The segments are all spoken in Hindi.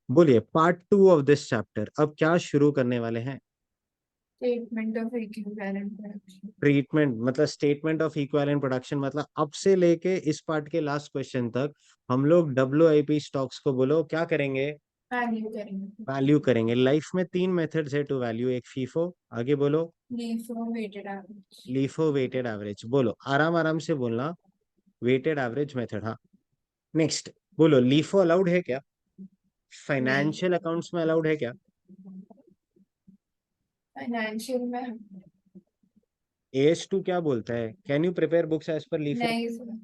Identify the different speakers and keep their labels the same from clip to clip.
Speaker 1: बोलिए, पार्ट 2 ऑफ दिस चैप्टर। अब क्या शुरू करने वाले हैं?
Speaker 2: Statement of equivalent production.
Speaker 1: Treatment मतलब स्टेटमेंट ऑफ इक्विवेलेंट प्रोडक्शन, मतलब अब से लेके इस पार्ट के लास्ट क्वेश्चन तक हम लोग WIP स्टॉक्स को बोलो क्या करेंगे?
Speaker 2: वैल्यू करेंगे।
Speaker 1: वैल्यू करेंगे। लाइफ में 3 मेथड्स है टू वैल्यू। एक फीफो, आगे बोलो।
Speaker 2: LIFO weighted average.
Speaker 1: LIFO, weighted average. बोलो आराम आराम से बोलना। वेटेड एवरेज मेथड, हाँ। नेक्स्ट बोलो, लीफो अलाउड है क्या?
Speaker 2: नहीं,
Speaker 1: फाइनेंशियल अकाउंट्स में अलाउड है क्या?
Speaker 2: फाइनेंशियल में
Speaker 1: AS2 क्या बोलता है? Can you prepare books as per LIFO?
Speaker 2: नहीं सर।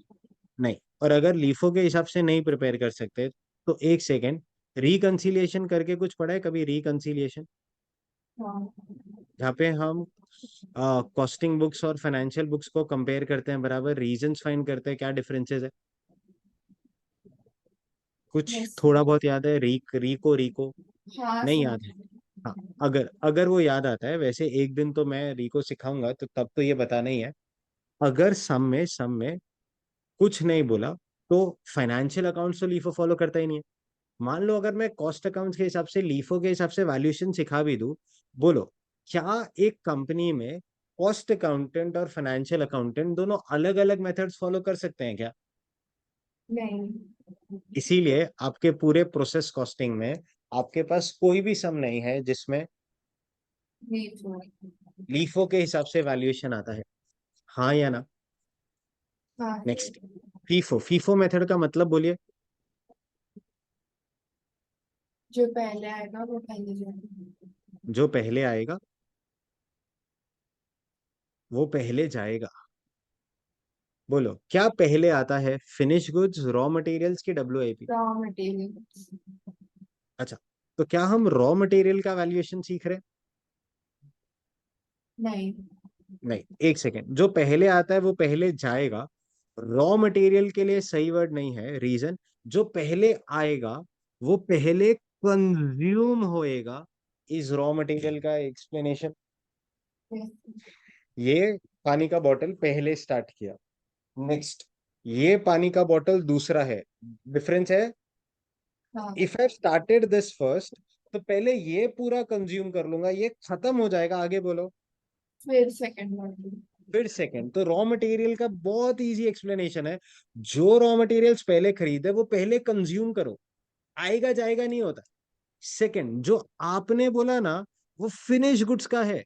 Speaker 1: नहीं। और अगर लीफो के हिसाब से नहीं प्रिपेयर कर सकते तो एक सेकेंड, रिकंसिलिएशन करके कुछ पढ़ा है कभी? रिकंसिलिएशन,
Speaker 2: हाँ।
Speaker 1: जहाँ पे हम कॉस्टिंग बुक्स और फाइनेंशियल बुक्स को कंपेयर करते हैं, बराबर रीजंस फाइंड करते हैं, क्या डिफरेंसेस है? कुछ
Speaker 2: यस।
Speaker 1: थोड़ा बहुत याद है? रिको रिको
Speaker 2: हाँ
Speaker 1: नहीं
Speaker 2: सर।
Speaker 1: याद है? हाँ। अगर अगर वो याद आता है, वैसे एक दिन तो मैं रिको सिखाऊंगा, तो तब तो ये बताना ही है। अगर सम में कुछ नहीं बोला तो फाइनेंशियल अकाउंट्स तो लीफो फॉलो करता ही नहीं है। मान लो अगर मैं कॉस्ट अकाउंट्स के हिसाब से, लीफो के हिसाब से वैल्यूएशन सिखा भी दूं, बोलो क्या एक कंपनी में कॉस्ट अकाउंटेंट और फाइनेंशियल अकाउंटेंट दोनों अलग अलग मेथड्स फॉलो कर सकते हैं क्या?
Speaker 2: नहीं।
Speaker 1: इसीलिए आपके पूरे प्रोसेस कॉस्टिंग में आपके पास कोई भी सम नहीं है जिसमें
Speaker 2: LIFO।
Speaker 1: लीफो के हिसाब से वैल्यूएशन आता है। हाँ या ना?
Speaker 2: हाँ।
Speaker 1: Next, FIFO. फीफो मेथड का मतलब बोलिए।
Speaker 2: जो पहले आएगा वो पहले जाएगा।
Speaker 1: जो पहले आएगा वो पहले जाएगा। बोलो क्या पहले आता है, फिनिश गुड्स, रॉ मटेरियल्स की WIP?
Speaker 2: Raw material.
Speaker 1: अच्छा, तो क्या हम रॉ मटेरियल का वैल्यूएशन सीख रहे हैं?
Speaker 2: नहीं।
Speaker 1: नहीं, एक सेकेंड। जो पहले आता है वो पहले जाएगा, रॉ मटेरियल के लिए सही वर्ड नहीं है। रीजन, जो पहले आएगा वो पहले कंज्यूम होएगा, इज रॉ मटेरियल का एक्सप्लेनेशन।
Speaker 2: Yes।
Speaker 1: ये पानी का बॉटल पहले स्टार्ट किया। नेक्स्ट, ये पानी का बॉटल दूसरा है। डिफरेंस है।
Speaker 2: हाँ।
Speaker 1: If I started this first, तो पहले ये पूरा कंज्यूम कर लूंगा, ये खत्म हो जाएगा, आगे बोलो।
Speaker 2: फिर सेकंड मॉडल।
Speaker 1: फिर सेकंड। तो रॉ मटेरियल का बहुत इजी एक्सप्लेनेशन है। जो रॉ मटेरियल्स पहले खरीदे वो पहले कंज्यूम करो, आएगा जाएगा नहीं होता। सेकंड, जो आपने बोला ना, वो फिनिश गुड्स का है।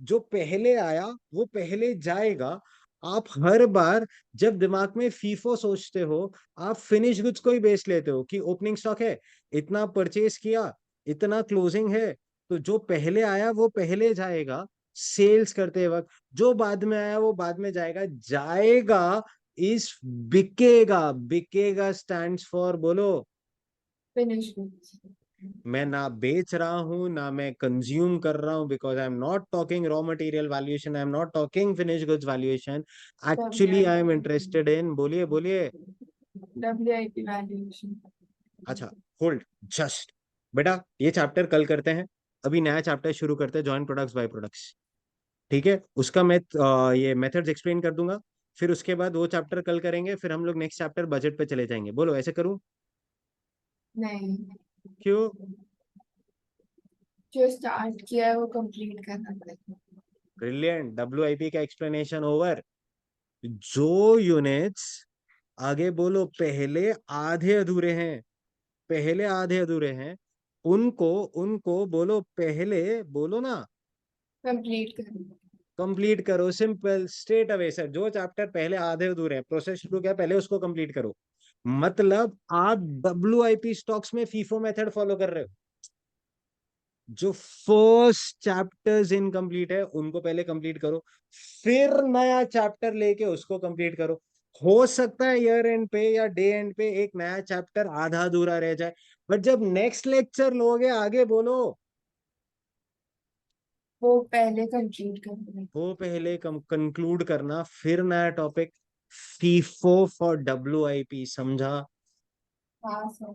Speaker 1: जो पहले आया वो पहले जाएगा। आप हर बार जब दिमाग में फीफो सोचते हो, आप फिनिश गुड्स को ही बेच लेते हो कि ओपनिंग स्टॉक है, इतना परचेज किया, इतना क्लोजिंग है। तो जो पहले आया वो पहले जाएगा सेल्स करते वक्त, जो बाद में आया वो बाद में जाएगा। जाएगा इस बिकेगा। बिकेगा स्टैंड्स फॉर, बोलो।
Speaker 2: फिनिश।
Speaker 1: मैं ना बेच रहा हूं ना मैं कंज्यूम कर रहा हूं, because I am not talking raw material valuation, I am not talking finish goods valuation. Actually I am interested in, बोलिए बोलिए।
Speaker 2: WIP valuation.
Speaker 1: अच्छा, होल्ड, जस्ट। बेटा ये चैप्टर कल करते हैं, अभी नया चैप्टर शुरू करते हैं, जॉइंट प्रोडक्ट्स बाय प्रोडक्ट्स। ठीक है, उसका मैं ये मेथड्स एक्सप्लेन कर दूंगा। फिर उसके बाद वो चैप्टर कल करेंगे, फिर हम लोग नेक्स्ट चैप्टर बजट पे चले जाएंगे। बोलो ऐसे करूं?
Speaker 2: नहीं,
Speaker 1: क्यों?
Speaker 2: जो स्टार्ट किया है वो कंप्लीट करना पड़ेगा।
Speaker 1: ब्रिलियंट। WIP का एक्सप्लेनेशन ओवर। जो यूनिट्स, आगे बोलो, पहले आधे अधूरे हैं, पहले आधे अधूरे हैं, उनको उनको बोलो पहले, बोलो ना।
Speaker 2: कंप्लीट करना।
Speaker 1: कंप्लीट करो, सिंपल स्ट्रेट अवे सर। जो चैप्टर पहले आधे अधूरे हैं, प्रोसेस शुरू किया, पहले उसको कंप्लीट करो। मतलब आप WIP स्टॉक्स में फीफो मेथड फॉलो कर रहे हो। जो फर्स्ट चैप्टर्स इनकम्प्लीट है उनको पहले कंप्लीट करो, फिर नया चैप्टर लेके उसको कंप्लीट करो। हो सकता है ईयर एंड पे या डे एंड पे एक नया चैप्टर आधा अधूरा रह जाए, बट जब नेक्स्ट लेक्चर लोगे, आगे बोलो,
Speaker 2: वो पहले कंप्लीट करना।
Speaker 1: वो पहले कंक्लूड करना, फिर नया टॉपिक। फीफो फॉर WIP, समझा?
Speaker 2: हाँ सर।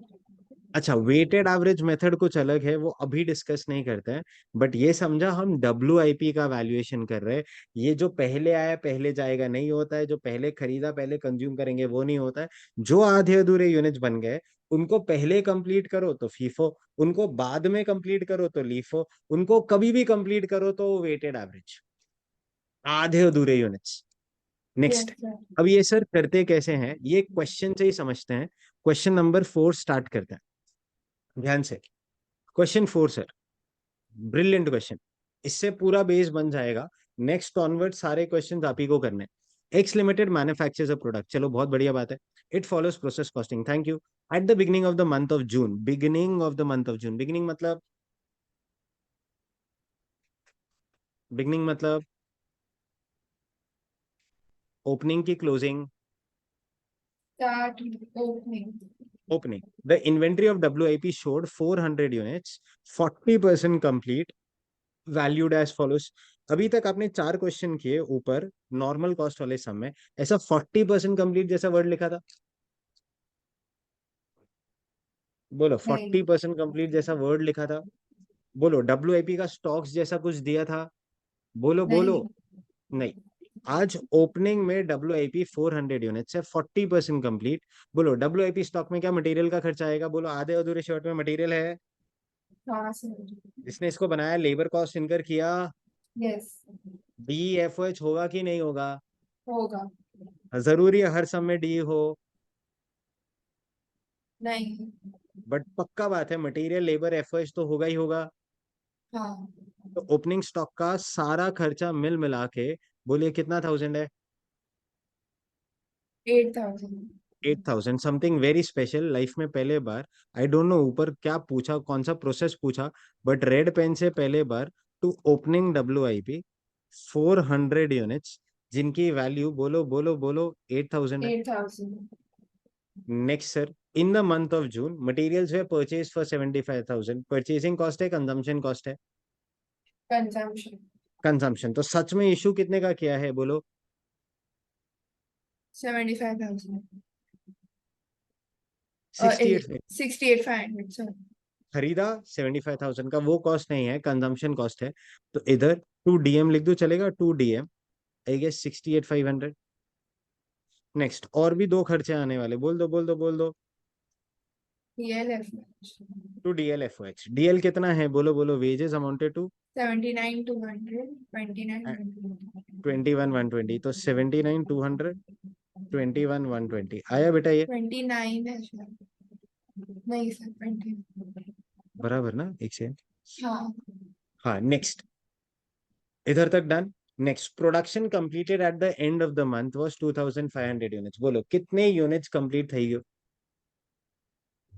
Speaker 1: अच्छा, वेटेड एवरेज मेथड कुछ अलग है, वो अभी डिस्कस नहीं करते हैं। बट ये समझा, हम WIP का वैल्यूएशन कर रहे हैं। ये जो पहले आया पहले जाएगा नहीं होता है, जो पहले खरीदा पहले कंज्यूम करेंगे वो नहीं होता है। जो आधे अधूरे यूनिट्स बन गए उनको पहले कंप्लीट करो तो फीफो, उनको बाद में कंप्लीट करो तो लीफो, उनको कभी भी कंप्लीट करो तो वेटेड एवरेज, आधे अधूरे यूनिट्स।
Speaker 2: Yes
Speaker 1: next.
Speaker 2: सर।
Speaker 1: अब ये सर करते कैसे हैं, ये क्वेश्चन से ही समझते हैं। क्वेश्चन नंबर 4 स्टार्ट करते हैं ध्यान से। क्वेश्चन 4 सर, ब्रिलियंट क्वेश्चन, इससे पूरा बेस बन जाएगा। नेक्स्ट ऑनवर्ड सारे क्वेश्चंस आप ही को करने। X limited manufactures a product, चलो बहुत बढ़िया बात है। It follows process costing, thank you. At the beginning of the month of June, beginning of the month of June, beginning मतलब, बिगिनिंग मतलब ओपनिंग की closing,
Speaker 2: start opening.
Speaker 1: Opening. The inventory of WIP showed 400 units, 40% complete, valued as follows. अभी तक आपने 4 क्वेश्चन किए ऊपर नॉर्मल कॉस्ट वाले सम में, ऐसा 40% कंप्लीट जैसा वर्ड लिखा था? बोलो,
Speaker 2: नहीं
Speaker 1: 40% कंप्लीट जैसा वर्ड लिखा था? बोलो, WIP का स्टॉक्स जैसा कुछ दिया था? बोलो बोलो।
Speaker 2: नहीं
Speaker 1: नहीं। आज ओपनिंग में WIP 400 यूनिट्स है, 40% कंप्लीट। बोलो, WIP स्टॉक में क्या मटेरियल का खर्चा आएगा? बोलो, आधे अधूरे शर्ट में मटेरियल है,
Speaker 2: हाँ सर।
Speaker 1: जिसने इसको बनाया लेबर कॉस्ट इनकर किया,
Speaker 2: यस
Speaker 1: DFOH होगा कि नहीं होगा?
Speaker 2: होगा।
Speaker 1: जरूरी है हर सम में डी हो?
Speaker 2: नहीं।
Speaker 1: बट पक्का बात है मटेरियल लेबर FOH तो होगा ही होगा।
Speaker 2: हाँ
Speaker 1: तो ओपनिंग स्टॉक का सारा खर्चा मिल मिला के बोलिए कितना थाउजेंड है?
Speaker 2: 8,000।
Speaker 1: 8,000, समथिंग वेरी स्पेशल लाइफ में पहले बार। आई डोंट नो ऊपर क्या पूछा, कौन सा प्रोसेस पूछा, बट रेड पेन से पहले बार टू ओपनिंग WIP 400 यूनिट्स, जिनकी वैल्यू बोलो बोलो बोलो 8,000 है।
Speaker 2: 8,000।
Speaker 1: Next sir, in the month of June materials way purchase for 75,000, purchasing cost है कंजम्पशन कॉस्ट है?
Speaker 2: कंजम्पशन।
Speaker 1: कंजम्पशन। तो सच में इशू कितने का किया है बोलो?
Speaker 2: 75,000।
Speaker 1: 68।
Speaker 2: 68,500 सर।
Speaker 1: खरीदा 75,000 का, वो कॉस्ट नहीं है, कंजम्पशन कॉस्ट है। तो इधर 2 DM लिख दो चलेगा, 2 DM, आई गेस 68,500। नेक्स्ट, और भी दो खर्चे आने वाले, बोल दो बोल दो बोल दो।
Speaker 2: DLF।
Speaker 1: 2 DL FOH, DL कितना है बोलो बोलो? Wages amounted to
Speaker 2: 79,200। 29,120।
Speaker 1: 21,120, तो 79,200, 21,120 आया बेटा ये?
Speaker 2: 29 है शायद। नहीं सर 20।
Speaker 1: बराबर ना, एक से।
Speaker 2: हाँ।
Speaker 1: हाँ नेक्स्ट, इधर तक done. Next, production completed at the end of the month was 2,500 units, बोलो कितने यूनिट्स कंप्लीट થઈ ગયો?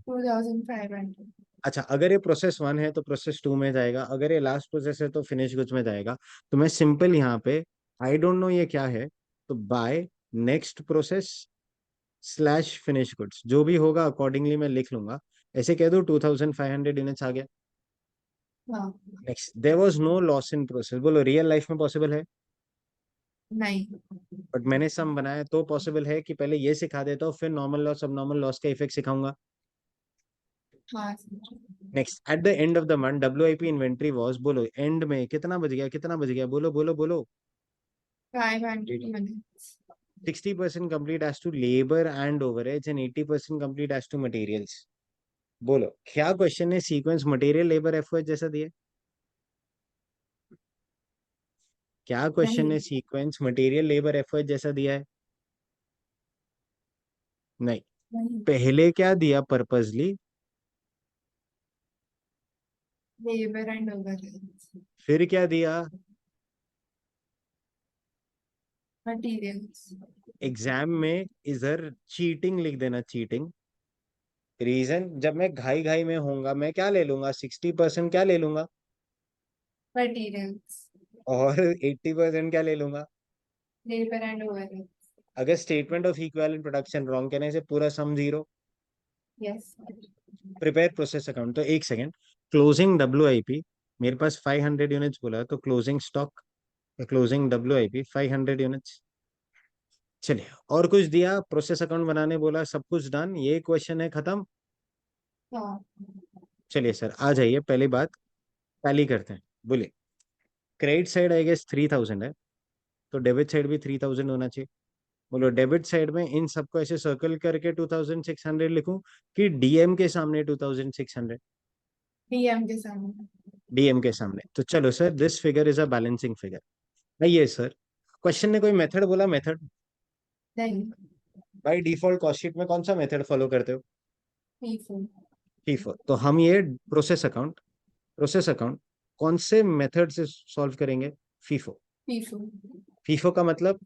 Speaker 2: 2,500।
Speaker 1: अच्छा, अगर ये प्रोसेस 1 है तो प्रोसेस 2 में जाएगा, अगर ये लास्ट प्रोसेस है तो फिनिश गुड्स में जाएगा। तो मैं सिंपल यहाँ पे, आई डोंट नो ये क्या है, तो by next process slash finish goods, जो भी होगा अकॉर्डिंगली मैं लिख लूंगा। ऐसे कह दो 2,500 यूनिट्स आ गया।
Speaker 2: हाँ।
Speaker 1: Next, there was no loss in process, बोलो रियल लाइफ में पॉसिबल है?
Speaker 2: नहीं।
Speaker 1: बट मैंने सम बनाया तो पॉसिबल है कि पहले ये सिखा देता हूँ फिर नॉर्मल लॉस सब नॉर्मल लॉस का इफेक्ट सिखाऊंगा।
Speaker 2: हाँ sir.
Speaker 1: Next, at the end of the month WIP inventory was, बोलो एंड में कितना बच गया, कितना बच गया, बोलो बोलो बोलो?
Speaker 2: 500 units।
Speaker 1: 60% complete as to labor and overheads and 80% complete as to materials। बोलो क्या क्वेश्चन ने सीक्वेंस मटेरियल लेबर FOH जैसा दिया है? क्या क्वेश्चन
Speaker 2: नहीं
Speaker 1: ने सीक्वेंस मटेरियल लेबर FOH जैसा दिया है? नहीं।
Speaker 2: नहीं।
Speaker 1: पहले क्या दिया पर्पसली,
Speaker 2: लेबर एंड ओवरहेड्स।
Speaker 1: फिर क्या दिया?
Speaker 2: मटीरियल्स।
Speaker 1: एग्जाम में इधर चीटिंग लिख देना, चीटिंग। रीजन, जब मैं घाई घाई में होऊंगा मैं क्या ले लूंगा, 60% क्या ले लूंगा,
Speaker 2: मटीरियल्स।
Speaker 1: और 80% क्या ले लूंगा?
Speaker 2: Labour and overheads.
Speaker 1: अगर statement of equivalent production wrong कहने से पूरा sum zero.
Speaker 2: Yes.
Speaker 1: Prepare process account, तो एक सेकंड। क्लोजिंग WIP, मेरे पास 500 यूनिट्स बोला, तो closing stock, closing WIP 500 units. चलिए, और कुछ दिया, प्रोसेस अकाउंट बनाने बोला, सब कुछ डन, ये क्वेश्चन है खत्म।
Speaker 2: हाँ।
Speaker 1: चलिए सर आ जाइए, पहली बात टैली करते हैं, बोलिए। क्रेडिट साइड आई गेस 3,000 है, तो डेबिट साइड भी 3,000 होना चाहिए। बोलो डेबिट साइड में इन सबको ऐसे सर्कल करके 2600 लिखूं कि डीएम के सामने 2600?
Speaker 2: डीएम के सामने।
Speaker 1: डीएम के सामने। तो चलो sir, this figure is a balancing figure. नहीं है सर, क्वेश्चन ने कोई मेथड बोला? मेथड
Speaker 2: नहीं।
Speaker 1: बाय डिफॉल्ट कॉस्ट शीट में कौन सा मेथड फॉलो करते हो?
Speaker 2: फीफो।
Speaker 1: फीफो। तो हम ये प्रोसेस अकाउंट कौन से मेथड से सॉल्व करेंगे? फीफो।
Speaker 2: फीफो।
Speaker 1: फीफो का मतलब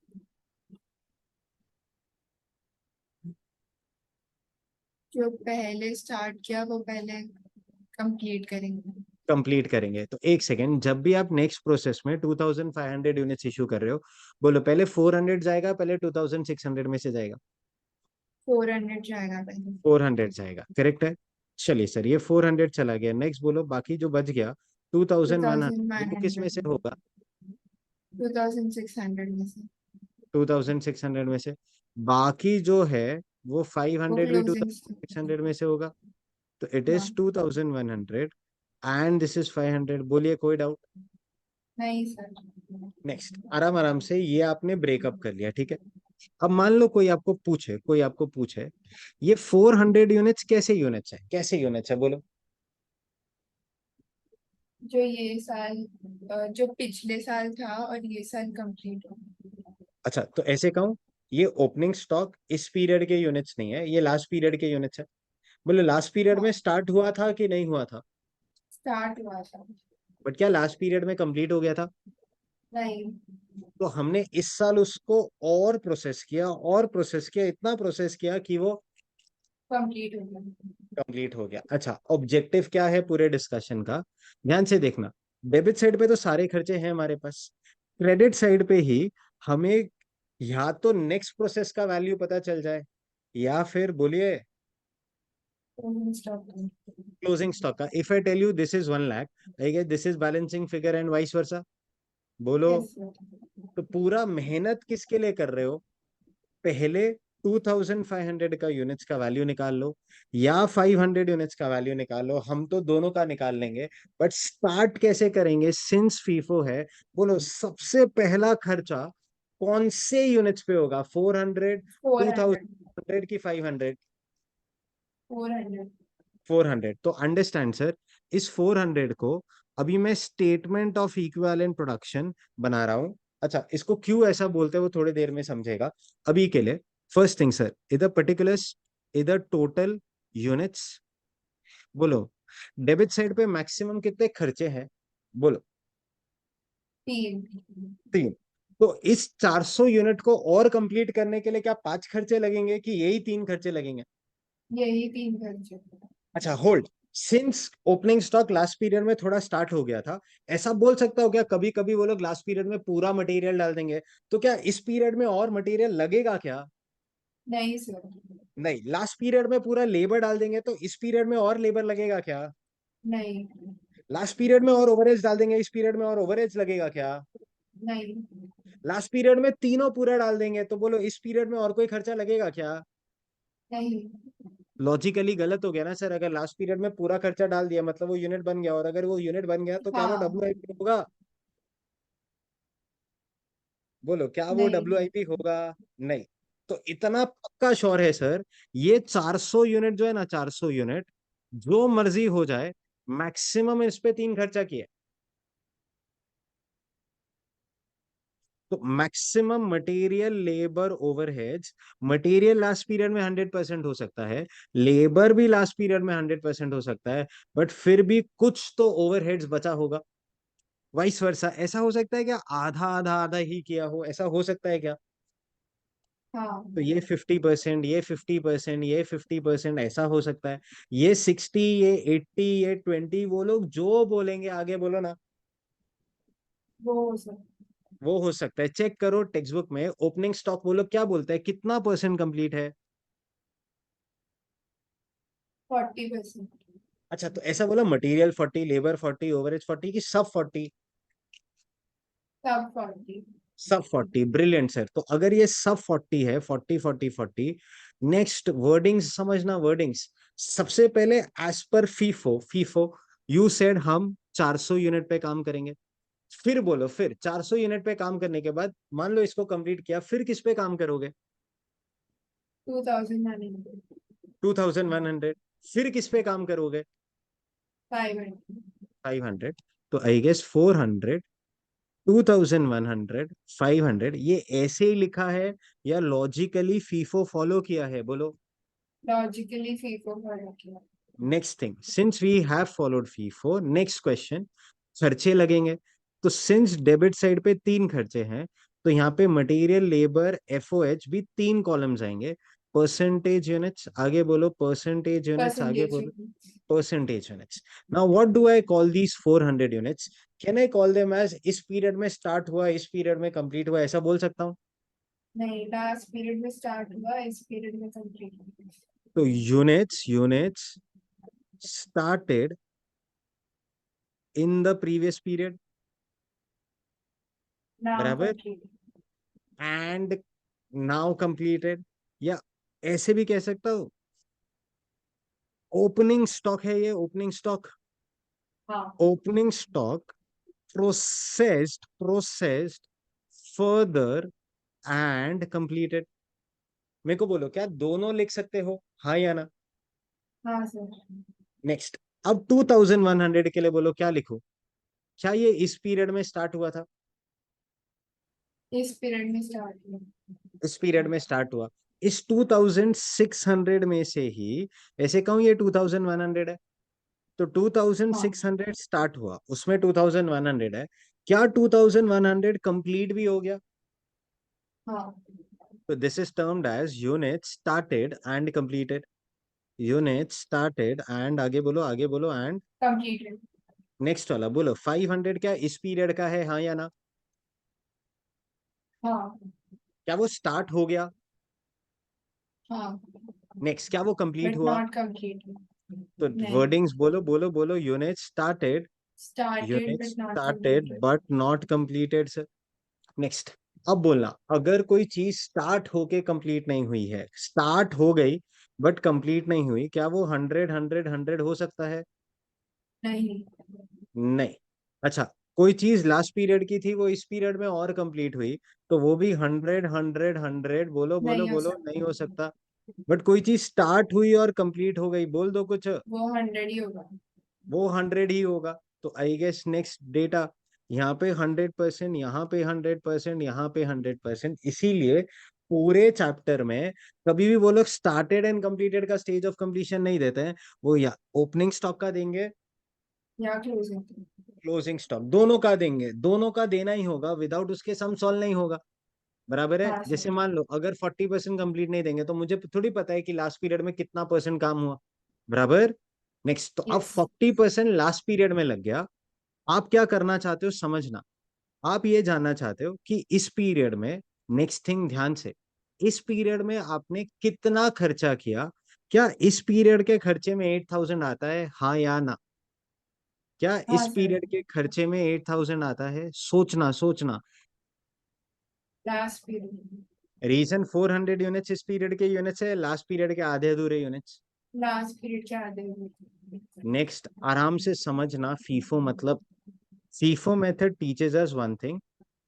Speaker 2: जो पहले स्टार्ट किया वो पहले कंप्लीट करेंगे।
Speaker 1: कंप्लीट करेंगे। तो एक सेकेंड, जब भी आप नेक्स्ट प्रोसेस में 2500 यूनिट्स इशू कर रहे हो, बोलो पहले 400 जाएगा, पहले 2600 में से जाएगा?
Speaker 2: 400 जाएगा पहले।
Speaker 1: 400 जाएगा, करेक्ट है। चलिए सर, ये 400 चला गया। नेक्स्ट बोलो बाकी जो बच गया two
Speaker 2: two
Speaker 1: thousand one
Speaker 2: thousand
Speaker 1: hundred
Speaker 2: one
Speaker 1: वो किस में से
Speaker 2: हंड्रेड
Speaker 1: होगा?
Speaker 2: 2600 में से।
Speaker 1: 2600 में से। बाकी जो है वो
Speaker 2: वो
Speaker 1: 500 भी to
Speaker 2: closing.
Speaker 1: Thousand six hundred में से होगा। तो इट
Speaker 2: हाँ।
Speaker 1: Is 2100 and this is 500। बोलिए, कोई डाउट?
Speaker 2: नहीं सर।
Speaker 1: नेक्स्ट, आराम आराम से ये आपने ब्रेकअप कर लिया, ठीक है। अब मान लो कोई आपको पूछे ये 400 यूनिट्स कैसे यूनिट्स है, कैसे यूनिट्स है बोलो?
Speaker 2: जो ये साल जो पिछले साल था और ये साल कंप्लीट हो।
Speaker 1: अच्छा, तो ऐसे कहूँ, ये ओपनिंग स्टॉक इस पीरियड के यूनिट्स नहीं है, ये लास्ट पीरियड के यूनिट्स है। बोलो लास्ट पीरियड में
Speaker 2: हाँ।
Speaker 1: स्टार्ट हुआ था कि नहीं हुआ था?
Speaker 2: स्टार्ट हुआ था।
Speaker 1: बट क्या लास्ट पीरियड में कंप्लीट हो गया था?
Speaker 2: नहीं।
Speaker 1: तो हमने इस साल उसको और प्रोसेस किया, इतना प्रोसेस किया कि वो
Speaker 2: कंप्लीट हो गया।
Speaker 1: कंप्लीट हो गया। अच्छा, ऑब्जेक्टिव क्या है पूरे डिस्कशन का? ध्यान से देखना। डेबिट साइड पे तो सारे खर्चे हैं हमारे पास। क्रेडिट साइड पे ही हमें या तो नेक्स्ट प्रोसेस का वैल्यू पता चल जाए, या फिर बोलिए
Speaker 2: क्लोजिंग स्टॉक।
Speaker 1: क्लोजिंग स्टॉक का। If I tell you this is 1 lakh, I guess this is balancing figure and vice versa. बोलो।
Speaker 2: Yes sir.
Speaker 1: तो पूरा मेहनत किसके लिए कर रहे हो? पहले 2500 का यूनिट्स का वैल्यू निकाल लो, या 500 यूनिट्स का वैल्यू निकाल लो, हम तो दोनों का निकाल लेंगे। बट स्टार्ट कैसे करेंगे सिंस फीफो है? बोलो सबसे पहला खर्चा कौन से यूनिट्स पे होगा? 400,
Speaker 2: फोर
Speaker 1: टू
Speaker 2: हंड्रेड
Speaker 1: थाउजेंड की 500?
Speaker 2: 400।
Speaker 1: 400। तो अंडरस्टैंड सर, इस 400 को अभी मैं स्टेटमेंट ऑफ इक्विवेलेंट प्रोडक्शन बना रहा हूं। अच्छा, इसको क्यों ऐसा बोलते हैं वो थोड़ी देर में समझेगा। अभी के लिए फर्स्ट थिंग सर, इधर पर्टिकुलर्स, इधर टोटल यूनिट्स। बोलो डेबिट साइड पे मैक्सिमम कितने खर्चे हैं? बोलो।
Speaker 2: 3।
Speaker 1: 3। तो इस 400 यूनिट को और कंप्लीट करने के लिए क्या 5 खर्चे लगेंगे कि यही 3 खर्चे लगेंगे?
Speaker 2: यही 3 खर्चे।
Speaker 1: अच्छा, hold. Since opening stock last period में थोड़ा स्टार्ट हो गया था, ऐसा बोल सकता हो क्या कभी कभी वो लोग लास्ट पीरियड में पूरा मटेरियल डाल देंगे? तो क्या इस पीरियड में और मटेरियल लगेगा क्या?
Speaker 2: नहीं सर।
Speaker 1: नहीं। लास्ट पीरियड में पूरा लेबर डाल देंगे तो इस पीरियड में और लेबर लगेगा क्या?
Speaker 2: नहीं।
Speaker 1: लास्ट पीरियड में और ओवरहेज डाल देंगे, इस पीरियड में और ओवरहेज लगेगा क्या?
Speaker 2: नहीं।
Speaker 1: लास्ट पीरियड में तीनों पूरा डाल देंगे तो बोलो इस पीरियड में और कोई खर्चा लगेगा क्या?
Speaker 2: नहीं।
Speaker 1: लॉजिकली गलत हो गया ना सर। अगर लास्ट पीरियड में पूरा खर्चा डाल दिया मतलब वो यूनिट बन गया, और अगर वो यूनिट बन गया तो क्या वो
Speaker 2: हाँ।
Speaker 1: WIP होगा? बोलो, क्या वो
Speaker 2: नहीं।
Speaker 1: WIP होगा? नहीं। तो इतना पक्का श्योर है सर, ये 400 यूनिट जो है ना, 400 यूनिट जो मर्जी हो जाए, मैक्सिमम इस पे 3 खर्चा किए। तो maximum material labour overheads, material last period में 100% हो सकता है, लेबर भी लास्ट पीरियड में 100% हो सकता है, बट फिर भी कुछ तो ओवरहेड्स बचा होगा। वाइस वर्सा ऐसा हो सकता है क्या? आधा आधा आधा ही किया हो, ऐसा हो सकता है क्या?
Speaker 2: हाँ।
Speaker 1: तो ये 50%, ये 50%, ये 50% ऐसा हो सकता है। ये 60, ये 80, ये 20, वो लोग जो बोलेंगे आगे बोलो ना,
Speaker 2: वो हो सर।
Speaker 1: वो हो सकता है। चेक करो टेक्स्ट बुक में ओपनिंग स्टॉक वो लोग क्या बोलते हैं, कितना परसेंट कंप्लीट है?
Speaker 2: 40%।
Speaker 1: अच्छा, तो ऐसा बोला मटेरियल 40, लेबर 40, ओवरेज 40 की सब 40?
Speaker 2: सब 40।
Speaker 1: सब 40, ब्रिलियंट सर। तो अगर ये सब 40 है, 40 40 40, नेक्स्ट वर्डिंग्स समझना, वर्डिंग्स। सबसे पहले as per FIFO, FIFO you said हम 400 यूनिट पे काम करेंगे। फिर बोलो, फिर 400 यूनिट पे काम करने के बाद मान लो इसको कंप्लीट किया, फिर किस पे काम करोगे?
Speaker 2: 2100,
Speaker 1: 2100। फिर किस पे काम करोगे?
Speaker 2: 500,
Speaker 1: 500। तो आई गेस 400, 2100, 500, ये ऐसे ही लिखा है या लॉजिकली फीफो फॉलो किया है? बोलो।
Speaker 2: लॉजिकली फीफो फॉलो किया।
Speaker 1: Next thing, since we have followed FIFO, next question, खर्चे लगेंगे। तो सिंस डेबिट साइड पे तीन खर्चे हैं, तो यहाँ पे मटेरियल, लेबर, एफओएच भी तीन कॉलम्स आएंगे। परसेंटेज यूनिट्स, आगे बोलो परसेंटेज यूनिट्स, आगे
Speaker 2: परसेंटेज।
Speaker 1: बोलो percentage units. Now what do I call these 400 units? Can I call them as इस पीरियड में स्टार्ट हुआ, इस पीरियड में कंप्लीट हुआ, ऐसा बोल सकता हूँ?
Speaker 2: नहीं, लास्ट पीरियड में स्टार्ट हुआ, इस पीरियड में कंप्लीट हुआ।
Speaker 1: तो units, units started in the previous period,
Speaker 2: now
Speaker 1: बराबर,
Speaker 2: कंप्लीट।
Speaker 1: And now completed. या ऐसे भी कह सकता हूँ, ओपनिंग स्टॉक है ये, ओपनिंग स्टॉक।
Speaker 2: हाँ।
Speaker 1: Opening stock processed further and completed. मेरे को बोलो, क्या दोनों लिख सकते हो, हाँ या ना?
Speaker 2: हाँ सर।
Speaker 1: नेक्स्ट, अब 2100 के लिए बोलो क्या लिखो? क्या ये इस पीरियड में स्टार्ट हुआ था?
Speaker 2: इस पीरियड में स्टार्ट हुआ।
Speaker 1: इस पीरियड में स्टार्ट हुआ। इस 2600 में से ही ऐसे कहूं ये 2100 है, तो
Speaker 2: हाँ।
Speaker 1: 2600 स्टार्ट हुआ, उसमें 2100 है। क्या 2100 कंप्लीट भी हो गया?
Speaker 2: हाँ।
Speaker 1: तो this is termed as unit started and completed. Unit started and, आगे बोलो, आगे बोलो, एंड
Speaker 2: कंप्लीटेड।
Speaker 1: नेक्स्ट वाला बोलो। 500 क्या इस पीरियड का है, हाँ या ना?
Speaker 2: हाँ।
Speaker 1: क्या वो स्टार्ट हो गया?
Speaker 2: हाँ।
Speaker 1: नेक्स्ट, क्या वो कंप्लीट
Speaker 2: बट
Speaker 1: हुआ?
Speaker 2: Not completed.
Speaker 1: तो
Speaker 2: नहीं।
Speaker 1: वर्डिंग्स बोलो, बोलो, बोलो। Unit started,
Speaker 2: started
Speaker 1: unit
Speaker 2: but not
Speaker 1: started
Speaker 2: completed.
Speaker 1: But not completed sir. Next, अब बोलना, अगर कोई चीज स्टार्ट होके कंप्लीट नहीं हुई है, स्टार्ट हो गई बट कंप्लीट नहीं हुई, क्या वो 100 हो सकता है?
Speaker 2: नहीं।
Speaker 1: नहीं। अच्छा, कोई चीज लास्ट पीरियड की थी, वो इस पीरियड में और कंप्लीट हुई, तो वो भी 100, बोलो, बोलो,
Speaker 2: नहीं हो
Speaker 1: बोलो, नहीं
Speaker 2: सकता।
Speaker 1: हो सकता। बट कोई चीज स्टार्ट हुई और कंप्लीट हो गई, बोल दो कुछ।
Speaker 2: वो 100 ही होगा।
Speaker 1: वो 100 ही होगा। तो आई गेस नेक्स्ट डेटा, यहाँ पे 100%, यहाँ पे 100%, यहाँ पे 100%। इसीलिए पूरे चैप्टर में कभी भी वो लोग स्टार्टेड एंड कंप्लीटेड का स्टेज ऑफ कंप्लीशन नहीं देते हैं। वो या ओपनिंग स्टॉक का देंगे,
Speaker 2: या क्लोजिंग।
Speaker 1: क्लोजिंग स्टॉक, दोनों का देंगे, दोनों का देना ही होगा, विदाउट उसके सम सॉल्व नहीं होगा। बराबर है?
Speaker 2: हाँ सर।
Speaker 1: जैसे मान लो अगर 40% कंप्लीट नहीं देंगे, तो मुझे थोड़ी पता है कि लास्ट पीरियड में कितना परसेंट काम हुआ। बराबर। नेक्स्ट, तो अब
Speaker 2: यस।
Speaker 1: 40% लास्ट पीरियड में लग गया। आप क्या करना चाहते हो समझना, आप ये जानना चाहते हो कि इस पीरियड में, नेक्स्ट थिंग ध्यान से, इस पीरियड में आपने कितना खर्चा किया? क्या इस पीरियड के खर्चे में 8000 आता है, हाँ या ना? क्या इस
Speaker 2: हाँ सर।
Speaker 1: पीरियड के खर्चे में 8000 आता है? सोचना, सोचना।
Speaker 2: Last period.
Speaker 1: रीजन 400 यूनिट्स इस पीरियड के यूनिट्स है, लास्ट पीरियड के आधे अधूरे यूनिट्स।
Speaker 2: लास्ट पीरियड के आधे हुए।
Speaker 1: नेक्स्ट, आराम से समझना फीफो मतलब। FIFO method teaches us one thing,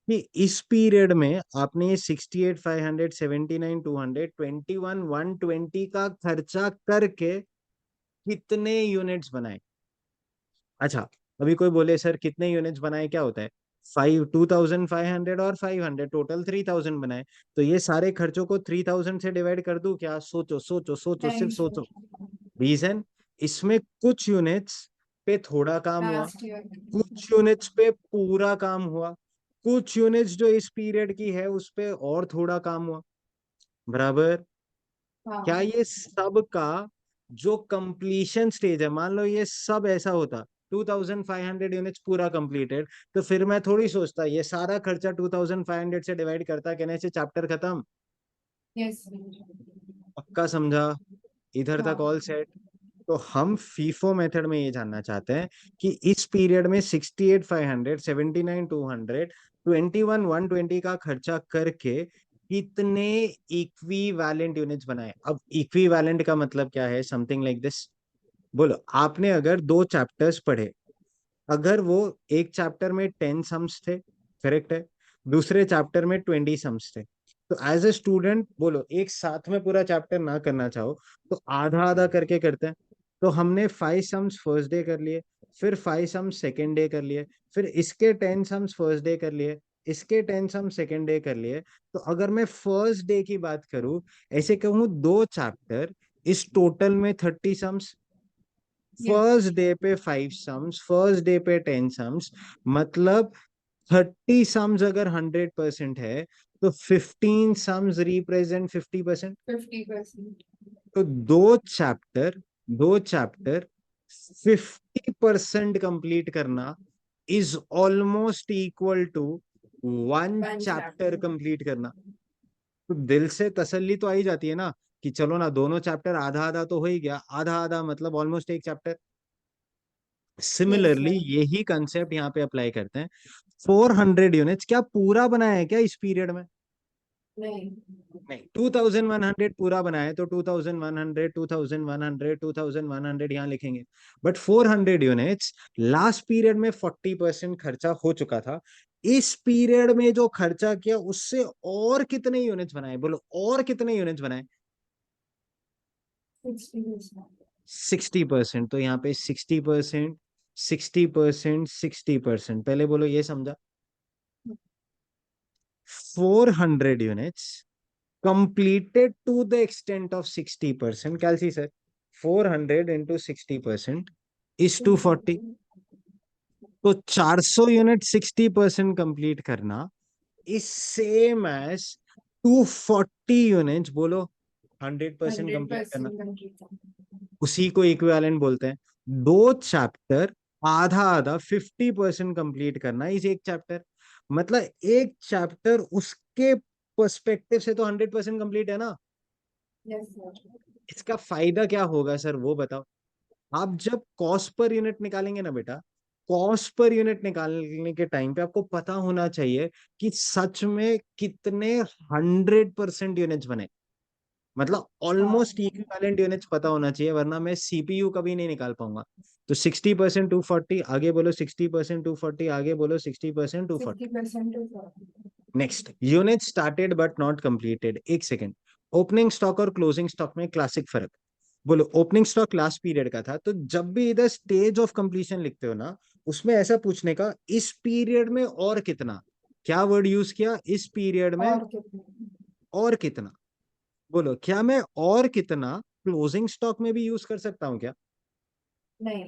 Speaker 1: कि इस पीरियड में आपने ये 68, 500, 79, 200, 21, 120 का खर्चा करके कितने यूनिट्स बनाए? अच्छा, अभी कोई बोले सर कितने यूनिट्स बनाए, क्या होता है? 2500 और 500, टोटल 3000 बनाए। तो ये सारे खर्चों को 3000 से डिवाइड कर दूं क्या? सोचो, सोचो, सोचो,
Speaker 2: नहीं
Speaker 1: सिर्फ
Speaker 2: सर।
Speaker 1: सोचो। रीजन, इसमें कुछ यूनिट्स पे थोड़ा काम हुआ,
Speaker 2: लास्ट ईयर।
Speaker 1: कुछ यूनिट्स पे पूरा काम हुआ, कुछ यूनिट्स जो इस पीरियड की है उस पे और थोड़ा काम हुआ। बराबर। क्या
Speaker 2: हाँ।
Speaker 1: ये सब का जो कंप्लीशन स्टेज है, मान लो ये सब ऐसा होता, 2500 यूनिट्स पूरा कंप्लीटेड, तो फिर मैं थोड़ी सोचता ये सारा खर्चा 2500 से डिवाइड करता, कहने से चैप्टर खत्म।
Speaker 2: यस।
Speaker 1: पक्का समझा? इधर तक
Speaker 2: हाँ।
Speaker 1: All set? तो हम फीफो मेथड में ये जानना चाहते हैं कि इस पीरियड में 68, 500, 79, 200, 21, 120 का खर्चा करके कितने इक्विवेलेंट यूनिट्स बनाए? अब इक्विवेलेंट का मतलब क्या है? Something like this. बोलो, आपने अगर दो चैप्टर्स पढ़े, अगर वो एक चैप्टर में 10 सम्स थे, करेक्ट है, दूसरे चैप्टर में 20 सम्स थे, तो एज ए स्टूडेंट बोलो, एक साथ में पूरा चैप्टर ना करना चाहो तो आधा आधा करके करते हैं। तो हमने 5 सम्स फर्स्ट डे कर लिए, फिर 5 सम्स सेकेंड डे कर लिए, फिर इसके 10 सम्स फर्स्ट डे कर लिए, इसके 10 सम्स सेकेंड डे कर लिए। तो अगर मैं फर्स्ट डे की बात करूं, ऐसे कहूं 2 चैप्टर, इस टोटल में 30 सम्स,
Speaker 2: यस।
Speaker 1: फर्स्ट डे पे 5 सम्स, फर्स्ट डे पे 10 सम्स, मतलब 30 सम्स अगर 100% है तो 15 सम्स रिप्रेजेंट 50%।
Speaker 2: 50%।
Speaker 1: तो दो चैप्टर 50% कंप्लीट करना is almost equal to one
Speaker 2: one
Speaker 1: chapter
Speaker 2: chapter.
Speaker 1: Complete करना। तो दिल से तसल्ली तो आ ही जाती है ना कि चलो ना, दोनों चैप्टर आधा आधा तो हो ही गया, आधा आधा मतलब ऑलमोस्ट एक चैप्टर।
Speaker 2: Yes
Speaker 1: similarly
Speaker 2: sir.
Speaker 1: यही कंसेप्ट यहाँ पे अप्लाई करते हैं। 400 यूनिट्स क्या पूरा बनाया है क्या इस पीरियड में?
Speaker 2: नहीं।
Speaker 1: नहीं, 2100 पूरा बनाया है तो 2100, 2100, 2100 यहाँ लिखेंगे। बट 400 यूनिट्स लास्ट पीरियड में 40% खर्चा हो चुका था। इस पीरियड में जो खर्चा किया उससे और कितने यूनिट्स बनाए, बोलो और कितने यूनिट्स बनाए?
Speaker 2: 60%।
Speaker 1: 60%। तो यहाँ पे 60%, 60%, 60%, पहले बोलो ये समझा। 400 units completed to the extent of 60%, कैलसी सर? 400 into 60% is 240।
Speaker 2: 240।
Speaker 1: तो 400 यूनिट 60% कंप्लीट करना इज सेम एज 240 यूनिट्स, बोलो 100%
Speaker 2: हंड्रेड
Speaker 1: कंप्लीट करना।
Speaker 2: Percent complete.
Speaker 1: उसी को इक्विवेलेंट बोलते हैं। 2 चैप्टर आधा आधा 50% कंप्लीट करना इस एक चैप्टर, मतलब एक चैप्टर उसके पर्सपेक्टिव से तो 100% कंप्लीट है ना।
Speaker 2: Yes sir.
Speaker 1: इसका फायदा क्या होगा सर वो बताओ। आप जब कॉस्ट पर यूनिट निकालेंगे ना बेटा, कॉस्ट पर यूनिट निकालने के टाइम पे आपको पता होना चाहिए कि सच में कितने 100% यूनिट्स बने, मतलब
Speaker 2: हाँ।
Speaker 1: ऑलमोस्ट इक्विवेलेंट यूनिट्स पता होना चाहिए, वरना मैं सीपीयू कभी नहीं निकाल पाऊंगा। तो 60% 240, आगे बोलो 60% 240, आगे बोलो 60% 240।
Speaker 2: 60%।
Speaker 1: Next, unit started but not completed. एक सेकेंड, ओपनिंग स्टॉक और क्लोजिंग स्टॉक में क्लासिक फर्क। बोलो, ओपनिंग स्टॉक लास्ट पीरियड का था, तो जब भी इधर स्टेज ऑफ कंप्लीशन लिखते हो ना, उसमें ऐसा पूछने का इस पीरियड में और कितना, क्या वर्ड यूज किया इस पीरियड में?
Speaker 2: और कितने?
Speaker 1: और कितना। बोलो, क्या मैं और कितना क्लोजिंग स्टॉक में भी यूज कर सकता हूँ क्या?
Speaker 2: नहीं।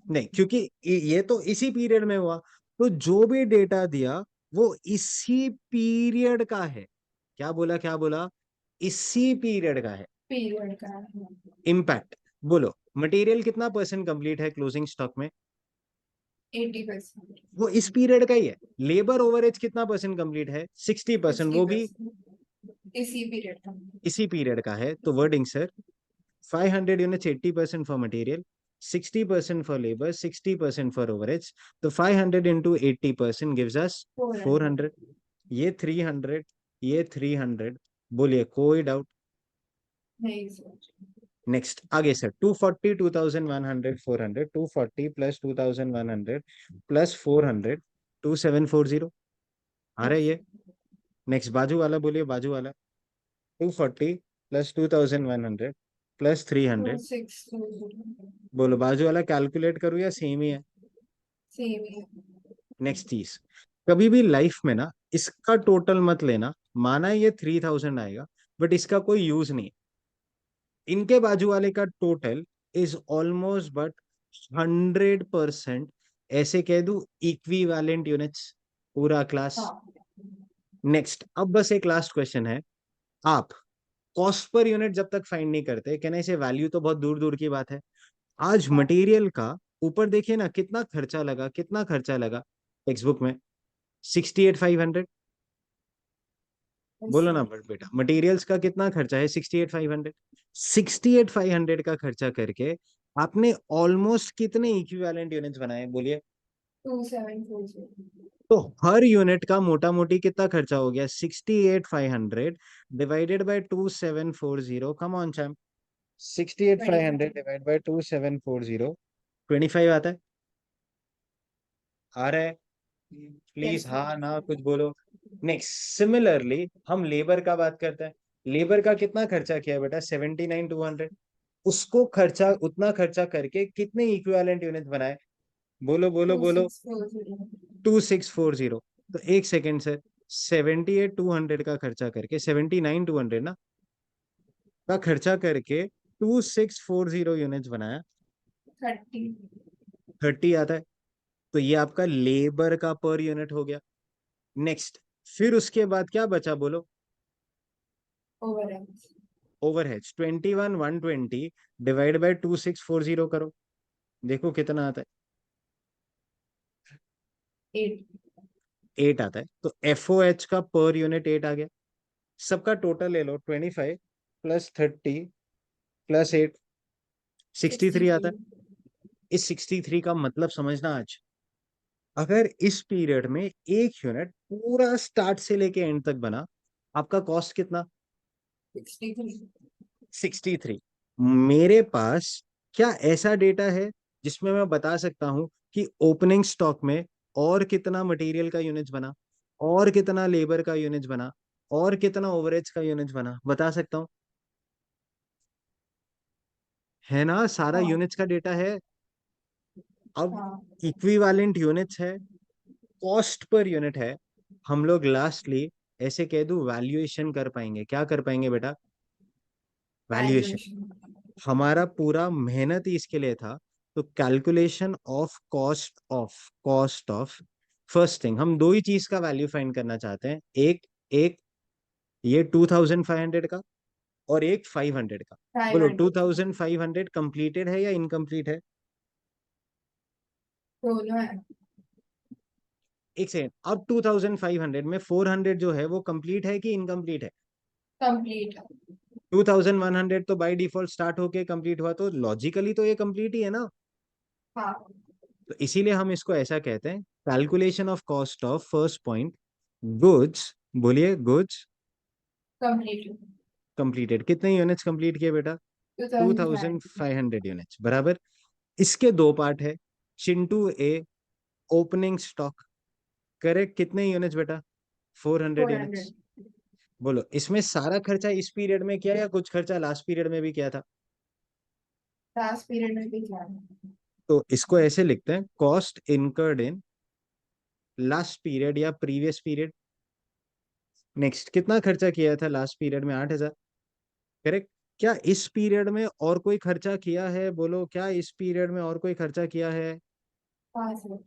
Speaker 1: नहीं, क्योंकि ये तो इसी पीरियड में हुआ। तो जो भी डेटा दिया वो इसी पीरियड का है। क्या बोला, क्या बोला? इसी पीरियड का है।
Speaker 2: पीरियड का है।
Speaker 1: इम्पैक्ट, बोलो मटेरियल कितना परसेंट कंप्लीट है क्लोजिंग स्टॉक में?
Speaker 2: 80%।
Speaker 1: वो इस पीरियड का ही है। लेबर ओवरहेज कितना परसेंट कंप्लीट है? 60%,
Speaker 2: सिक्सटी
Speaker 1: वो भी
Speaker 2: परसेंट इसी पीरियड का।
Speaker 1: इसी पीरियड का है। तो wording sir, 500 units 80% for material, 60% for labour, 60% for overheads. तो 500 इंटू 80% गिव्स अस
Speaker 2: 400।
Speaker 1: 400। ये 300, ये 300। बोलिए, कोई डाउट?
Speaker 2: नहीं सर।
Speaker 1: नेक्स्ट आगे सर, 240, 2100, 400, 240 प्लस 2100 प्लस 400, 2740 आ रहा है
Speaker 2: यस।
Speaker 1: ये। नेक्स्ट बाजू वाला बोलिए, बाजू वाला। 240 प्लस 2100 प्लस 300।
Speaker 2: 2620।
Speaker 1: बोलो, बाजू वाला कैलकुलेट करूँ या सेम ही है?
Speaker 2: सेम है।
Speaker 1: नेक्स्ट चीज, कभी भी लाइफ में ना इसका टोटल मत लेना। माना ये 3000 आएगा, बट इसका कोई यूज नहीं। इनके बाजू वाले का टोटल इज ऑलमोस्ट बट 100%, ऐसे कह दू, इक्विवेलेंट यूनिट्स, पूरा क्लास।
Speaker 2: हाँ।
Speaker 1: नेक्स्ट, अब बस एक लास्ट क्वेश्चन है। आप कॉस्ट पर यूनिट जब तक फाइंड नहीं करते, कहने से वैल्यू तो बहुत दूर दूर की बात है। आज
Speaker 2: हाँ।
Speaker 1: मटेरियल का ऊपर देखिए ना, कितना खर्चा लगा, कितना खर्चा लगा टेक्स्ट बुक में? 68,500।
Speaker 2: यस
Speaker 1: बोलो ना
Speaker 2: सर।
Speaker 1: बट बेटा, मटेरियल्स का कितना खर्चा है? 68,500। 68,500 का खर्चा करके आपने ऑलमोस्ट कितने इक्विवेलेंट यूनिट्स बनाए, बोलिए?
Speaker 2: 2740।
Speaker 1: तो हर यूनिट का मोटा मोटी कितना खर्चा हो गया? 68,500 divided by 2740। Come on charm, 68,500
Speaker 2: 25।
Speaker 1: Divide by 2740, 25 आता है? आ रहा है? Please
Speaker 2: yes sir.
Speaker 1: हाँ ना कुछ बोलो। नेक्स्ट सिमिलरली हम लेबर का बात करते हैं। लेबर का कितना खर्चा किया बेटा? 79,200। उसको खर्चा, उतना खर्चा करके कितने इक्विवेलेंट यूनिट बनाए? बोलो बोलो
Speaker 2: टू
Speaker 1: बोलो।
Speaker 2: Six four zero
Speaker 1: 2640। तो एक सेकेंड सर, 78,200 का खर्चा करके, 79,200 ना का खर्चा करके 2640 यूनिट्स बनाया।
Speaker 2: 30
Speaker 1: 30 आता है। तो ये आपका लेबर का पर यूनिट हो गया। नेक्स्ट, फिर उसके बाद क्या बचा बोलो?
Speaker 2: ओवरहेड
Speaker 1: ओवरहेड्स 21,120 डिवाइड बाय 2640 करो, देखो कितना आता है।
Speaker 2: 8
Speaker 1: 8 आता है। तो एफओएच का पर यूनिट 8 आ गया। सबका टोटल ले लो, 25 प्लस 30 प्लस 8, 63 आता
Speaker 2: 63
Speaker 1: है। इस 63 का मतलब समझना आज, अगर इस पीरियड में एक यूनिट पूरा स्टार्ट से लेके एंड तक बना, आपका कॉस्ट कितना?
Speaker 2: 63
Speaker 1: 63। मेरे पास क्या ऐसा डेटा है जिसमें मैं बता सकता हूं कि ओपनिंग स्टॉक में और कितना मटेरियल का यूनिट बना, और कितना लेबर का यूनिट बना, और कितना ओवरहेड्स का यूनिट बना? बता सकता हूँ, है ना? सारा
Speaker 2: हाँ
Speaker 1: यूनिट्स का डेटा है। अब
Speaker 2: हाँ
Speaker 1: इक्विवेलेंट यूनिट्स है, कॉस्ट पर यूनिट है। हम लोग लास्टली ऐसे कह दूं वैल्यूएशन कर पाएंगे। क्या कर पाएंगे बेटा? वैल्यूएशन।
Speaker 2: वैल्यूएशन
Speaker 1: हमारा पूरा मेहनत ही इसके लिए था। तो calculation of cost of first thing, हम दो ही चीज का वैल्यू फाइंड करना चाहते हैं। एक एक ये 2,500 का, और एक 500 का। बोलो
Speaker 2: 500
Speaker 1: 2,500 कंप्लीटेड है या इनकम्प्लीट है?
Speaker 2: दोनों है
Speaker 1: एक सेकेंड, अब 2,500 में 400 जो है वो कंप्लीट है कि इनकम्प्लीट है?
Speaker 2: कंप्लीट
Speaker 1: 2,100 तो बाय डिफॉल्ट स्टार्ट होके कंप्लीट हुआ, तो लॉजिकली तो ये कंप्लीट ही है ना।
Speaker 2: हाँ
Speaker 1: तो इसीलिए हम इसको ऐसा कहते हैं, calculation of cost of first point goods. बोलिए, गुड्स
Speaker 2: कंप्लीट
Speaker 1: कंप्लीटेड। कितने यूनिट्स कंप्लीट किए बेटा?
Speaker 2: 2005
Speaker 1: 2,500 यूनिट्स, बराबर। इसके दो पार्ट है। चिंटू ए, ओपनिंग स्टॉक, करेक्ट। कितने यूनिट्स बेटा? 400 यूनिट्स।
Speaker 2: 400
Speaker 1: बोलो, इसमें सारा खर्चा इस पीरियड में किया या कुछ खर्चा लास्ट पीरियड में भी किया था?
Speaker 2: लास्ट पीरियड में भी किया
Speaker 1: तो इसको ऐसे लिखते हैं, cost incurred in last period या प्रीवियस पीरियड। नेक्स्ट, कितना खर्चा किया था लास्ट पीरियड में? 8,000, करेक्ट। क्या इस पीरियड में और कोई खर्चा किया है? बोलो, क्या इस पीरियड में और कोई खर्चा किया है?
Speaker 2: 5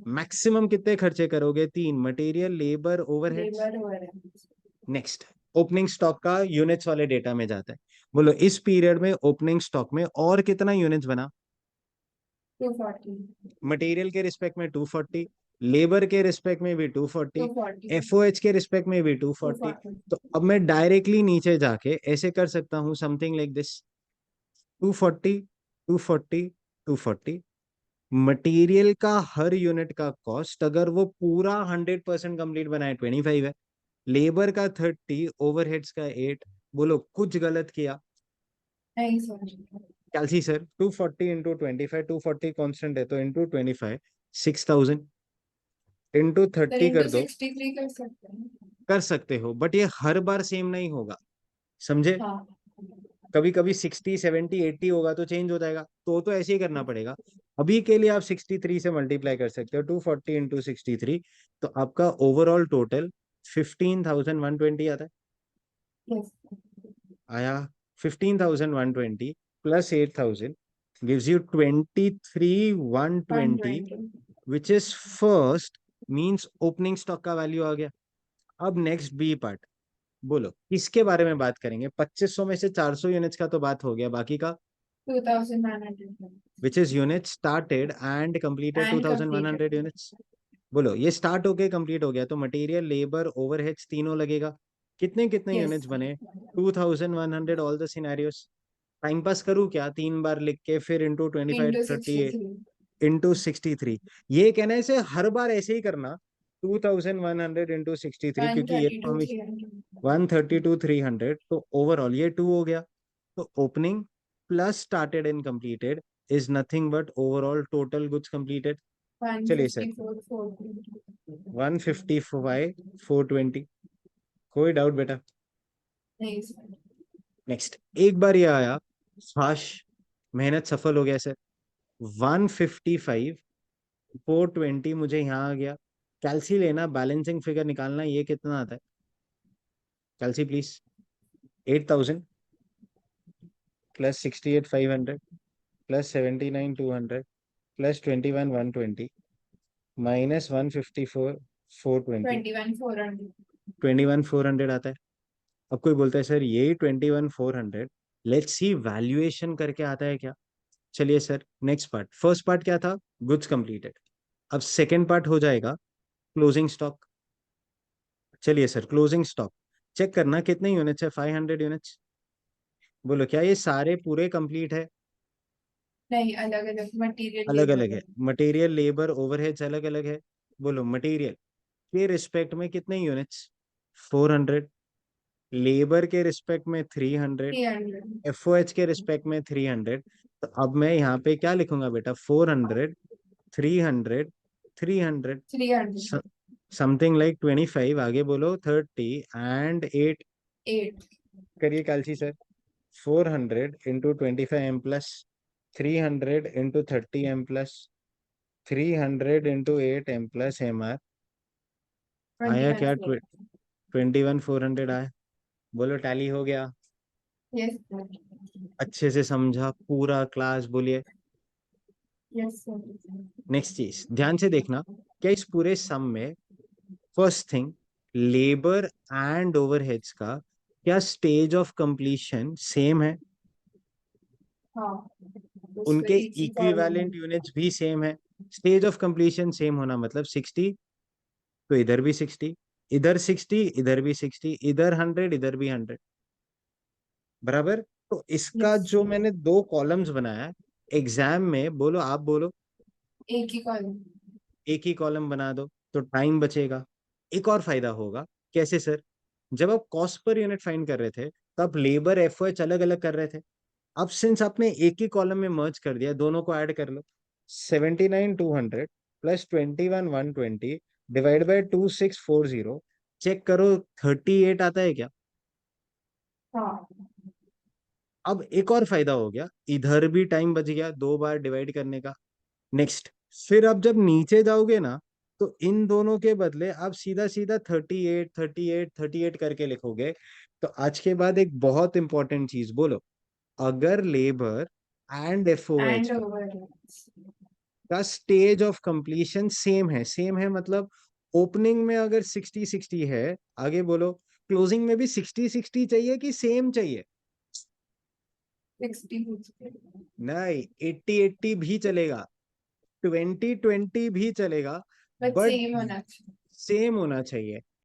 Speaker 1: मैक्सिमम कितने खर्चे करोगे? 3, material, labour, overheads.
Speaker 2: Labour overhead
Speaker 1: next, opening stock का यूनिट्स वाले डेटा में जाता है। बोलो, इस पीरियड में ओपनिंग स्टॉक में और कितना यूनिट्स बना?
Speaker 2: 240
Speaker 1: मटेरियल के रिस्पेक्ट में 240, लेबर के रिस्पेक्ट में भी 240,
Speaker 2: 240
Speaker 1: एफओएच के रिस्पेक्ट में भी 240।
Speaker 2: 240
Speaker 1: तो अब मैं डायरेक्टली नीचे जाके ऐसे कर सकता हूँ, समथिंग लाइक दिस, 240, 240, 240। मटेरियल का हर यूनिट का कॉस्ट, अगर वो पूरा 100% कंप्लीट बनाए, 25 है। लेबर का 30, ओवरहेड्स का 8। बोलो, कुछ गलत किया?
Speaker 2: नहीं सर
Speaker 1: कैलसी सर, 240 इंटू 25, 240 कॉन्स्टेंट है तो इंटू 25, 6,000 इंटू
Speaker 2: सर
Speaker 1: 30
Speaker 2: इंटू
Speaker 1: कर दो।
Speaker 2: 63 कर सकते हैं
Speaker 1: कर सकते हो, बट ये हर बार सेम नहीं होगा, समझे?
Speaker 2: हाँ
Speaker 1: कभी कभी 60, 70, 80 होगा तो चेंज हो जाएगा, तो ऐसे ही करना पड़ेगा। अभी के लिए आप 63 से मल्टीप्लाई कर सकते हो, 240 इंटू 63। तो आपका ओवरऑल टोटल 15,120 आता है।
Speaker 2: यस
Speaker 1: आया? 15,120 plus 8,000 gives you 23,120,
Speaker 2: 120
Speaker 1: which is first, means opening stock का वैल्यू आ गया। अब नेक्स्ट बी पार्ट, बोलो किसके बारे में बात करेंगे? 2500 में से 400 यूनिट्स का तो बात हो गया, बाकी का
Speaker 2: 2900
Speaker 1: which is unit started and completed
Speaker 2: and completed
Speaker 1: 2,100 units. बोलो, ये स्टार्ट होके कंप्लीट हो गया तो मटेरियल, लेबर, ओवरहेड्स तीनों लगेगा। कितने कितने
Speaker 2: yes
Speaker 1: यूनिट्स बने? 2,100 all the scenarios. Time pass करूँ क्या? 3 बार लिख के फिर इंटू 25,
Speaker 2: into
Speaker 1: 38
Speaker 2: 63
Speaker 1: इंटू 63। ये कहना है इसे हर बार ऐसे ही करना, 2,100 इंटू 63, क्योंकि ये
Speaker 2: 130
Speaker 1: तो
Speaker 2: to
Speaker 1: हम
Speaker 2: 300
Speaker 1: 132,300, तो ओवरऑल ये 2 हो गया। तो opening plus started and completed is nothing but overall total goods completed. चलिए सर
Speaker 2: 154 420
Speaker 1: 155 420, कोई डाउट बेटा?
Speaker 2: नहीं सर।
Speaker 1: नेक्स्ट, एक बार ये आया, फाश, मेहनत सफल हो गया सर। 155 420 मुझे यहाँ आ गया। कैलसी लेना, बैलेंसिंग फिगर निकालना, ये कितना आता है? Calcy please. 8000 plus 68 500 plus 79 200 plus 21 120 minus 154 420,
Speaker 2: 21 400।
Speaker 1: 21 400 आता है। अब कोई बोलता है सर ये 21 400, लेट्स सी वैल्यूएशन करके आता है क्या? चलिए sir, next part, first part क्या था? Goods completed. अब सेकेंड पार्ट हो जाएगा क्लोजिंग स्टॉक। चलिए सर, क्लोजिंग स्टॉक चेक करना कितने यूनिट्स है? 500 यूनिट्स। बोलो क्या ये सारे पूरे कंप्लीट है?
Speaker 2: नहीं, अलग अलग मटेरियल
Speaker 1: अलग अलग
Speaker 2: लेबर।
Speaker 1: है, मटेरियल लेबर ओवरहेड्स अलग अलग है। बोलो मटेरियल के रिस्पेक्ट में कितने यूनिट्स? 400। लेबर के रिस्पेक्ट में 300।
Speaker 2: 300।
Speaker 1: एफओएच के रिस्पेक्ट में 300। तो अब मैं यहाँ पे क्या लिखूंगा बेटा? 400 300 300,
Speaker 2: 300।
Speaker 1: Something like 25। आगे बोलो 30 एंड 8।
Speaker 2: 8।
Speaker 1: करिए कालची sir. 400 × 25 M plus 300 × 30 M plus 300 × 8 M plus MR।
Speaker 2: Twenty
Speaker 1: आया
Speaker 2: वन
Speaker 1: क्या?
Speaker 2: फोर
Speaker 1: 21 400 आया। बोलो टैली हो गया?
Speaker 2: Yes sir.
Speaker 1: अच्छे से समझा पूरा क्लास? बोलिए।
Speaker 2: Yes sir.
Speaker 1: नेक्स्ट चीज ध्यान से देखना, क्या इस पूरे सम में first thing labour and overheads का क्या स्टेज ऑफ कंप्लीशन सेम है?
Speaker 2: हाँ, उसको
Speaker 1: उनके
Speaker 2: एक ही कॉलम है।
Speaker 1: इक्विवेलेंट यूनिट्स भी सेम है। स्टेज ऑफ कंप्लीशन सेम होना मतलब 60, तो इधर भी 60, इधर 60, इधर भी 60, इधर 100, इधर भी 100, बराबर। तो इसका
Speaker 2: यस।
Speaker 1: जो मैंने दो कॉलम्स बनाया एग्जाम में, बोलो आप बोलो,
Speaker 2: एक ही कॉलम।
Speaker 1: एक ही कॉलम बना दो तो टाइम बचेगा। एक और फायदा होगा, कैसे सर? जब आप कॉस्ट पर यूनिट फाइंड कर रहे थे तो आप लेबर एफओएच अलग अलग कर रहे थे। अब सिंस आपने एक ही कॉलम में मर्ज कर दिया, दोनों को ऐड कर लो। 79 200 प्लस 21 120 डिवाइड बाय 2640, चेक करो 38 आता है क्या?
Speaker 2: हाँ।
Speaker 1: अब एक और फायदा हो गया, इधर भी टाइम बच गया 2 बार डिवाइड करने का। नेक्स्ट, फिर अब जब नीचे जाओगे ना, तो इन दोनों के बदले आप सीधा सीधा 38 38 38 करके लिखोगे। तो आज के बाद एक बहुत इंपॉर्टेंट चीज बोलो, अगर labour and FOH
Speaker 2: and over.
Speaker 1: का स्टेज ऑफ कंप्लीशन सेम है, सेम है मतलब ओपनिंग में अगर 60 60 है, आगे बोलो क्लोजिंग में भी 60 60 चाहिए कि सेम चाहिए?
Speaker 2: 60।
Speaker 1: नहीं, 80 80 भी चलेगा, 20 20 भी चलेगा,
Speaker 2: बट
Speaker 1: बट
Speaker 2: सेम होना चाहिए।
Speaker 1: सेम होना चाहिए।